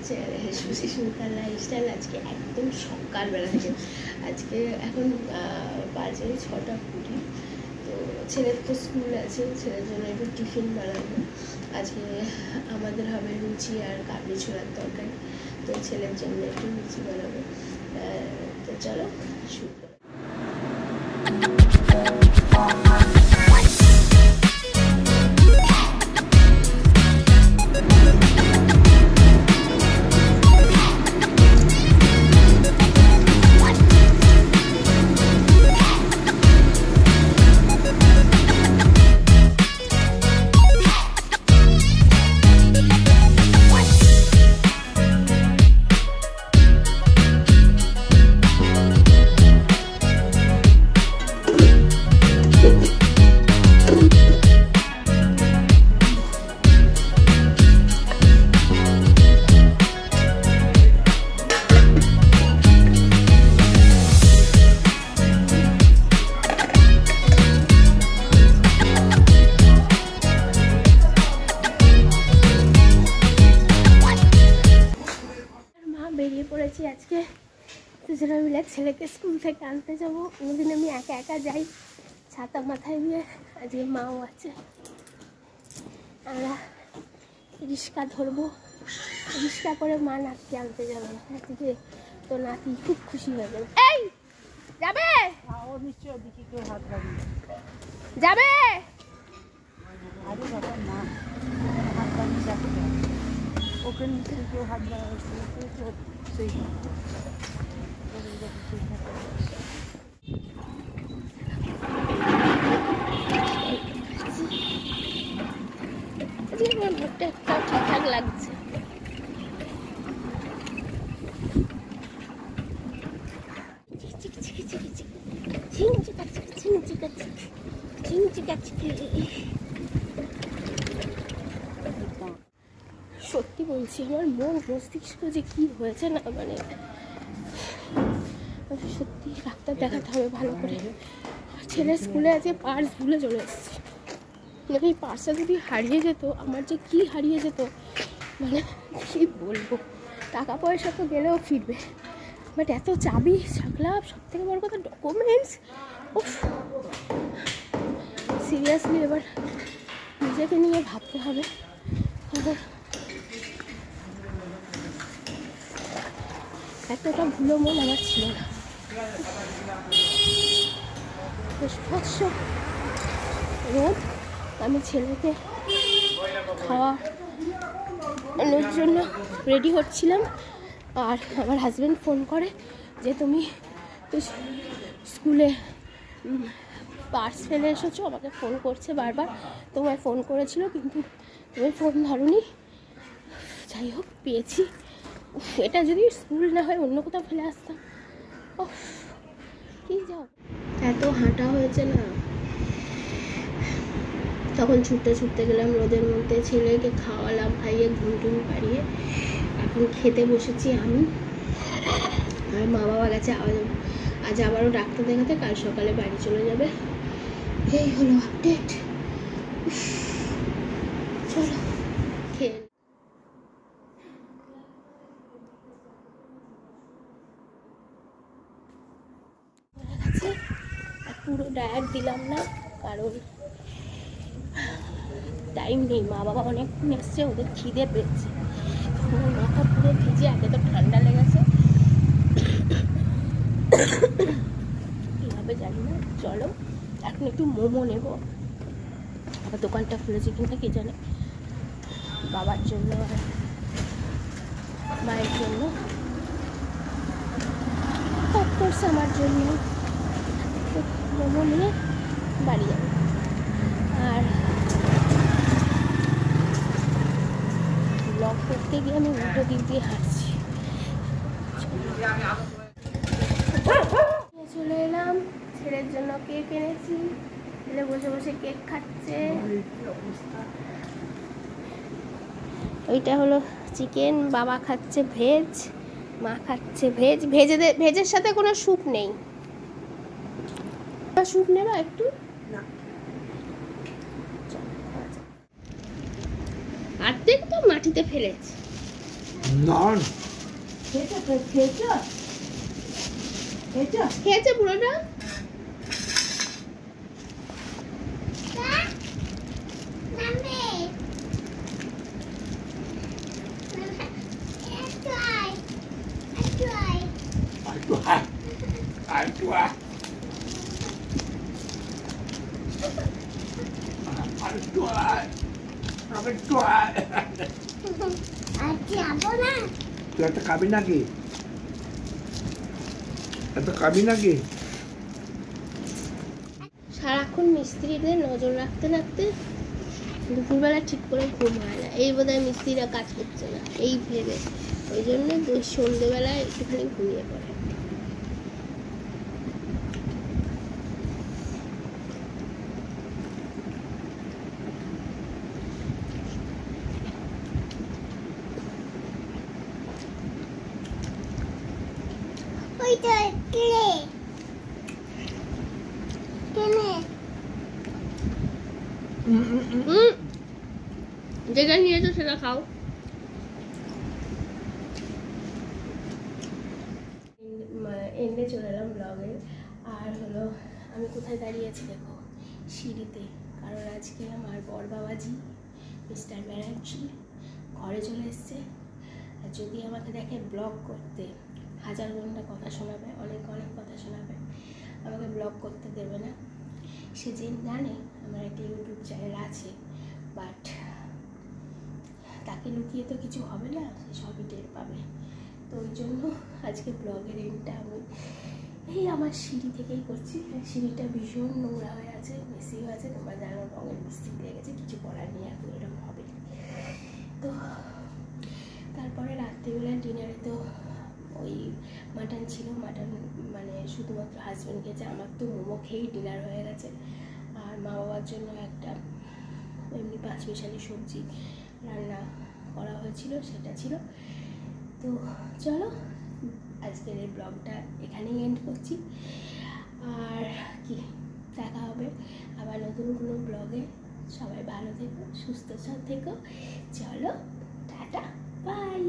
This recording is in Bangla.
চ্যানেলে সুশি সুলতান লাইফস্টাইল। আজকে একদম সকালবেলা থেকে, আজকে এখন বাজে 6:20। তো ছেলের তো স্কুল আছে, ছেলের জন্য একটু টিফিন বানাবো। আজকে আমাদের হবে লুচি আর কাবলি ছোলার তরকারি, তো ছেলের জন্য একটু লুচি বানাবো। তো চলো শুরু করো। বেরিয়ে পড়েছি আজকে দুজনে মিলে ছেলেকে স্কুল থেকে আনতে যাবো। কোনোদিন আমি একা একা যাই ছাতা মাথায় দিয়ে, আজকে মাও আছে। আমরা রিক্সা ধরবো, রিক্সা করে মা নাতিকে আনতে যাবে। আজকে তো নাতি খুব খুশি হয়ে যাবে। এই যাবে যাবে ওকে নিচে কেউ হাত সেই আমার মুখটা একটাও ঠিকঠাক লাগছে। সত্যি বলছি, আমার মন মস্তিষ্ক যে কি হয়েছে না, মানে সত্যি ডাক্তার দেখাতে হবে ভালো করে। ছেলে স্কুলে আছে, পার্স ভুলে চলে এসেছি। মানে এই পার্সটা যদি হারিয়ে যেত, আমার যে কি হারিয়ে যেত, মানে কি বলবো। টাকা পয়সা তো গেলেও ফিরবে, বাট এত চাবি ছাগলা, সব থেকে বড় কথা ডকুমেন্টস। সিরিয়াসলি এবার নিজেকে নিয়ে ভাবতে হবে। এতটা ভুলো মন আমার ছিল না। রোদ, আমি ছেলেকে খাওয়ানোর জন্য রেডি হচ্ছিলাম, আর আমার হাজব্যান্ড ফোন করে যে তুমি স্কুলে পার্স ফেলে এসেছো। আমাকে ফোন করছে বারবার, তোমায় ফোন করেছিল কিন্তু তুমি ফোন ধরোনি। যাই হোক, পেয়েছি। এটা যদি স্কুল না হয় অন্য কোথাও ফেলে আসতাম। কি যাও, এত হাঁটা হয়েছে না। তখন ছুটতে ছুটতে গেলাম রোদের মধ্যে, ছেলেকে খাওয়ালাম, খাইয়ে ঘুম টুম পাড়িয়ে এখন খেতে বসেছি আমি। আর মা বাবা গেছে আজ আবারও ডাক্তার দেখাতে, কাল সকালে বাড়ি চলে যাবে। এই হলো আপডেট। চলো খেয়ে পুরো ডায়েট দিলাম না, কারণ টাইম নেই। মা বাবা অনেকক্ষণ এসছে, ওদের খিদে পেয়েছে। মাথা পুরো ভিজে, আগে তো ঠান্ডা লেগেছে, কীভাবে জানি না। চলো এখন একটু মোমো নেবো। আবার দোকানটা খুলেছে কিনা কে জানে। বাবার জন্য আর মায়ের জন্য, অফকোর্স আমার জন্য মোমো নিয়ে বাড়ি যাবো। আর ব্লগ করতে গিয়ে আমি উল্টো দিক দিয়ে হাঁটছি। চলে এলাম, ছেলের জন্য কেক এনেছি। ছেলে বসে বসে কেক খাচ্ছে। ওইটা হলো চিকেন, বাবা খাচ্ছে ভেজ, মা খাচ্ছে ভেজ। ভেজের সাথে কোনো স্যুপ নেই। স্যুপ নেবা একটু না। অর্ধেক তো মাটিতে ফেলেছি। নন খেয়েছে পুরোটা? তুই একটা খাবি নাকি? এত খাবি নাকি? সারাক্ষণ মিস্ত্রিদের নজর রাখতে রাখতে দুপুরবেলা ঠিক করে ঘুম হয় না। এই বোধহয় মিস্ত্রিরা কাজ করছে না এই ভেবে, ওই জন্য সন্ধ্যেবেলায় একটুখানি ঘুমিয়ে পড়ে। যেটা নিয়েছো সেটা খাও। এন্ডে চলে এলাম ব্লগে। আর হলো আমি কোথায় দাঁড়িয়ে আছি দেখো, সিঁড়িতে। কারণ আজকে আমার বর বাবাজি মিস্টার ব্যানার্জি ঘরে চলে এসছে। আর যদি আমাকে দেখে ব্লগ করতে, হাজার ঘন্টা কথা শোনাবে, অনেক অনেক কথা শোনাবে, আমাকে ব্লগ করতে দেবে না। সে যে জানে আমার একটা ইউটিউব চ্যানেল আছে, বাট তাকে লুকিয়ে তো কিছু হবে না, সে সবই টের পাবে। তো ওই জন্য আজকে ব্লগের এন্ডটা আমি এই আমার সিঁড়ি থেকেই করছি। সিঁড়িটা ভীষণ নোংরা হয়ে আছে, মেসি হয়ে আছে, তোমরা জানো রঙের মিস্ত্রি লেগে গেছে, কিছু করার নেই, এখন এরকম হবে। তো তারপরে রাত্রিবেলা ডিনারে তো ওই মাটন ছিল, মাটন মানে শুধুমাত্র হাজব্যান্ড খেয়েছে, আমার তো মোমো খেয়েই ডিনার হয়ে গেছে। আর মা বাবার জন্য একটা এমনি 5 মিশালি সবজি রান্না করা হয়েছিল, সেটা ছিল। তো চলো আজকের এই ব্লগটা এখানেই এন্ড করছি। আর কি, দেখা হবে আবার নতুন কোনো ব্লগে। সবাই ভালো থেকো, সুস্থ থেকো। চলো টাটা, বাই।